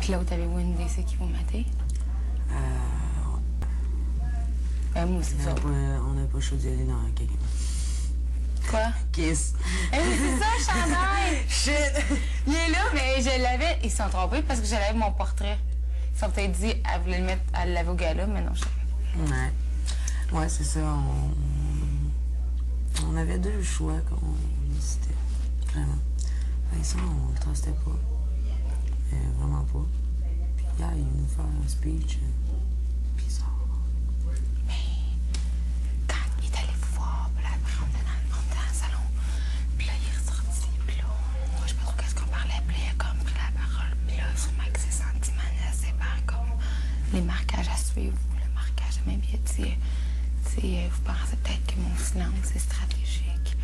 Puis l'autre, avez-vous une idée c'est qui vous matez? Moi aussi, ça. On n'a pas chaud d'y aller dans quelqu'un. Quoi? Kiss. Eh oui, c'est ça, chandail! Shit! Il est là, mais je l'avais. Ils se sont trompés parce que je l'avais mon portrait. Ils se sont peut-être dit, elle voulait le mettre, elle l'avait au gala, mais non, je l'avais pas. Ouais. Ouais, c'est ça. On avait deux choix quand on hésitait. Vraiment. Vincent, on le trustait pas. Vraiment pas. Puis hier, il nous fait un speech bizarre. Mais quand il est allé vous voir, puis là, après, on était dans le salon. Puis là, il est ressorti. Puis là, moi, je sais pas trop qu'est-ce qu'on parlait. Puis là, il a comme pris la parole. Puis là, sûrement que ses sentiments laissés par comme les marquages à suivre. Le marquage, même bien dit. Vous pensez peut-être que mon silence est stratégique,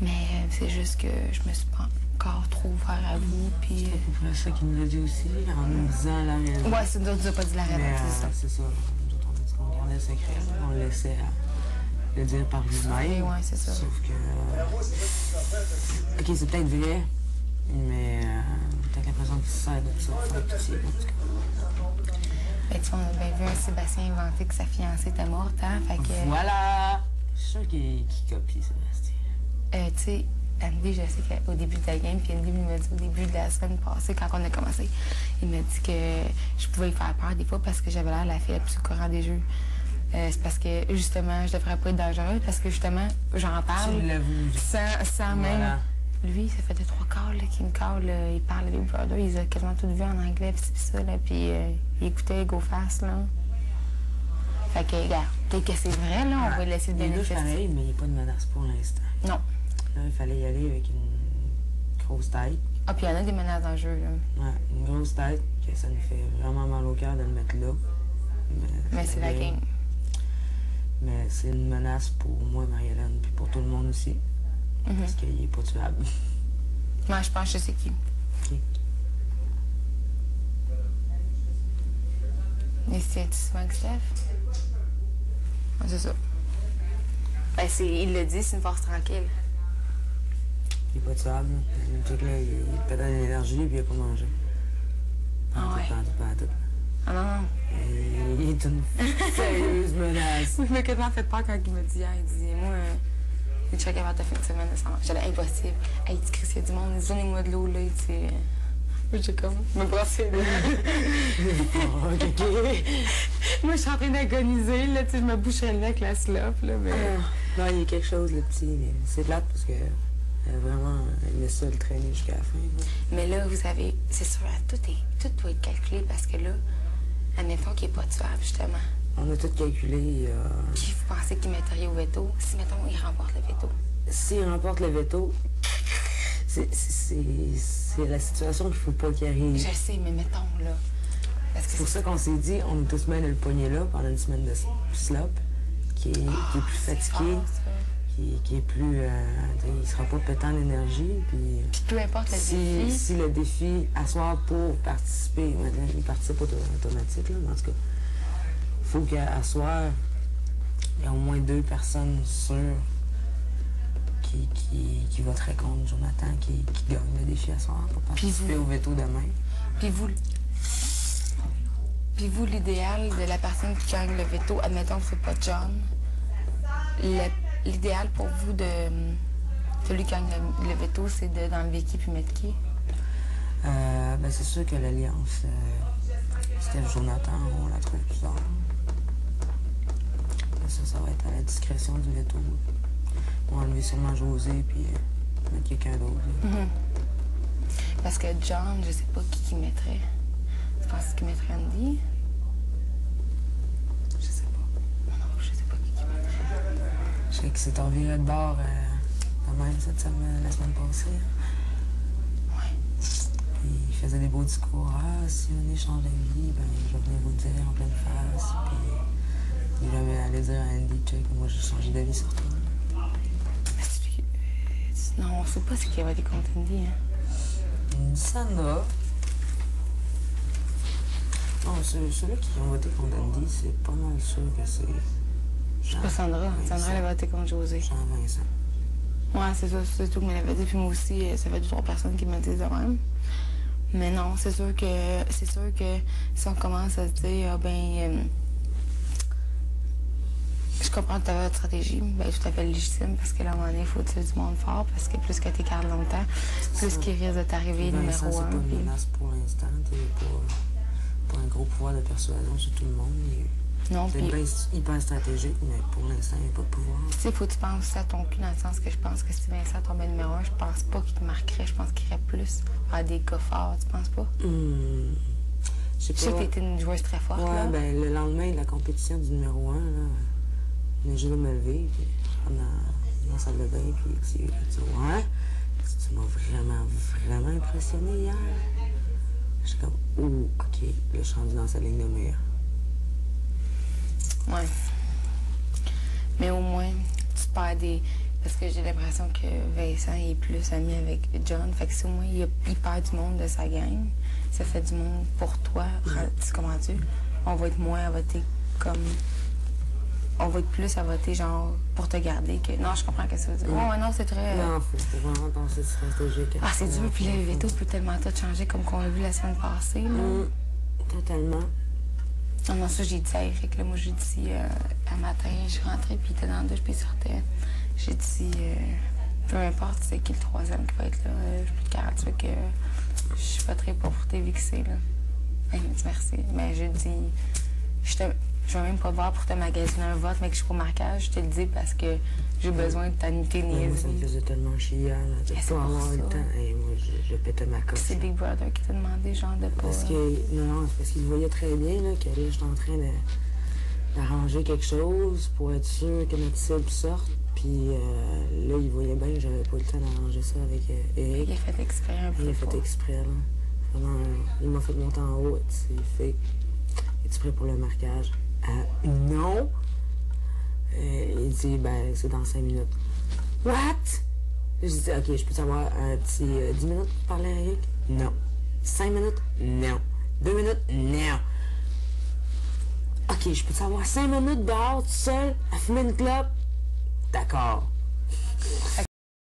mais c'est juste que je me suis pas encore trop ouvert à vous, puis... C'est à peu près ça qu'il nous a dit aussi, en nous disant la réalité. Ouais, c'est nous autres, pas dit la réalité, c'est ça. C'est ça. Nous autres, on a dit qu'on gardait le secret, on le laissait le dire par lui-même. Ouais, c'est ça. Sauf que... OK, c'est peut-être vrai, mais t'as l'impression qu'il se sert de ça pour faire pitié, en tout cas. Ben, tu vois, on a bien vu un Sébastien inventer que sa fiancée était morte, hein, fait que... Voilà! Je suis sûr qu'il copie Sébastien. Tu sais, Andy, je sais qu'au début de la game, puis Andy m'a dit au début de la semaine passée, quand on a commencé, il m'a dit que je pouvais lui faire peur des fois parce que j'avais l'air la fille la plus au courant des jeux. C'est parce que, justement, je devrais pas être dangereuse parce que, justement, j'en parle sans même... Lui, ça fait 2-3 calls qu'il me call, il parle avec Big Brother, ils ont quasiment tout vu en anglais, pis ça, là, puis il écoutait Go Fast, là. Fait que, regarde, peut-être que c'est vrai, là, on va laisser le bénéfice. Il est pareil, mais il n'y a pas de menace pour l'instant. Non. Là, il fallait y aller avec une grosse tête. Ah, puis il y en a des menaces dans le jeu, là. Ouais, une grosse tête, que ça nous fait vraiment mal au cœur de le mettre là. Mais c'est la game. Mais c'est une menace pour moi, Marie-Hélène, puis pour tout le monde aussi. Parce qu'il n'est pas tuable. Moi, je pense que je sais qui. Qui? Et c'est souvent que Steph? Ouais, c'est ça. Ben, il le dit, c'est une force tranquille. Il n'est pas tuable. Le truc là, il pète de l'énergie, puis il n'a pas mangé. Ah ouais? Pas tout. Ah non, non. Il est une sérieuse menace. Il m'a quasiment fait peur quand il m'a dit hier. Il dit, moi... Il dit, je serais capable de fin de semaine, ça marche. J'allais impossible. Hey, il dit, Chris, il y a du monde, donnez-moi de l'eau, là. Il dit, j'ai comme, me brasser les Oh, OK. Moi, je suis en train d'agoniser, là. Tu sais, je me boucherais le nez avec la slope, là. Mais... Non, il y a quelque chose, le petit. Mais c'est plate parce que vraiment, il laisse ça le traîner jusqu'à la fin. Là. Mais là, vous avez, c'est sûr, tout doit être calculé parce que là, admettons qu'il n'est pas tuable, justement. On a tout calculé. Puis vous pensez qu'il mettrait au veto? Si, mettons, il remporte le veto. S'il remporte le veto, c'est la situation qu'il ne faut pas qu'il arrive. Je sais, mais mettons, là. C'est pour ça qu'on s'est dit, on est tous bien de le poigner là pendant une semaine de slop, qui est plus fatigué, qui est plus... il sera pas pétant d'énergie. Puis peu importe le défi. Si le défi, à soir pour participer, maintenant, il participe automatique, là, mais en tout cas, il faut qu'à soir, il y a au moins 2 personnes sûres qui voteraient contre Jonathan, qui gagnent le défi à soir pour participer au veto demain. Puis vous, l'idéal de la personne qui gagne le veto, admettons que c'est pas John, l'idéal pour vous de celui qui gagne le veto, c'est d'enlever qui puis mettre qui? Ben c'est sûr que l'alliance Steph-Jonathan, on la trouve bizarre. Ça va être à la discrétion du veto. On va enlever sûrement José puis mettre quelqu'un d'autre. Parce que John, je sais pas qui mettrait. Tu penses qu'il mettrait Andy? Je sais pas. Non, je sais pas qui mettrait. Je sais qu'il s'est enviré de bord quand même la semaine passée. Ouais. Puis il faisait des beaux discours. Ah, si on échange d'avis, ben je vais venir vous le dire en pleine face. Puis il jamais allé dire à Andy, check, moi j'ai changé d'avis sur toi. Non, on sait pas ce qu'il va être contre Andy, hein. Sandra. Non, ceux-là qui ont voté contre Andy, c'est pas mal sûr que c'est... C'est pas Sandra. Sandra, elle a voté contre José. Jean-Vincent. Ouais, c'est ça, c'est tout que m'avait dit. Puis moi aussi, ça fait 2-3 personnes qui me disent de même. Mais non, c'est sûr que si on commence à se dire, je comprends ta stratégie, ben tout à fait légitime, parce que là, à un moment donné, il faut tuer du monde fort, parce que plus que tu gardes longtemps, plus qu'il risque de t'arriver numéro Vincent, c'est un. pas une menace pour l'instant. T'es pas un gros pouvoir de persuasion sur tout le monde. Non, C'est puis... hyper stratégique, mais pour l'instant, il n'y a pas de pouvoir. Tu sais, faut que tu penses aussi à ton cul, dans le sens que je pense que si Vincent tombait numéro un, je pense pas qu'il te marquerait, je pense qu'il irait plus à des gars forts, tu penses pas? Je sais Je sais que t'étais une joueuse très forte, ouais, là. ben, le lendemain de la compétition du numéro 1, là, j'ai juste me lever, puis je rentre dans la salle de bain, puis il dit ouais, tu m'as vraiment impressionné hier. Je suis comme, ok, là, je suis rendu dans sa ligne de mire. Ouais. Mais au moins, tu perds des... Parce que j'ai l'impression que Vincent est plus ami avec John. Fait que si au moins il perd du monde de sa gang, ça fait du monde pour toi. Tu comprends-tu? On va être moins à voter comme... On va être plus à voter genre pour te garder que... Non, je comprends ce que ça veut dire. Ouais, non, c'est très... Non, faut vraiment penser stratégique. Ah, c'est dur. Puis le veto peut tellement tout changer comme qu'on l'a vu la semaine passée, là. Totalement. Non, non, ça, j'ai dit à Eric, là, moi, j'ai dit, un matin, je suis rentrée, puis il était dans la douche, puis il sortait. J'ai dit, peu importe c'est qui le troisième qui va être là, je peux te garantir que je voterai pas pour t'évixer, là. Il m'a dit merci. Mais j'ai dit, je vais même pas te voir pour te magasiner un vote, mais que je suis pas au marquage, je te le dis parce que j'ai besoin de ta nuité Moi, ça me niaiserie. faisait tellement chier, là, de c'est pas pour avoir ça. le temps. Et moi, je pétais ma coche. C'est Big Brother qui t'a demandé, genre, de pas... Parce que, non, c'est parce qu'il voyait très bien là, que là, j'étais en train d'arranger quelque chose pour être sûr que notre cible sorte. Puis là, il voyait bien que j'avais pas le temps d'arranger ça avec Eric. Il a fait exprès un peu. Il a fait exprès, là. Vraiment, il m'a fait monter en haut. Il fait, es-tu prêt pour le marquage? Non. Il dit, ben, c'est dans 5 minutes. What? Je dis, ok, je peux savoir un petit 10 minutes pour parler à Eric? Non. 5 minutes? Non. 2 minutes? Non. Ok, je peux savoir 5 minutes dehors, tout seul, à fumer une clope? D'accord.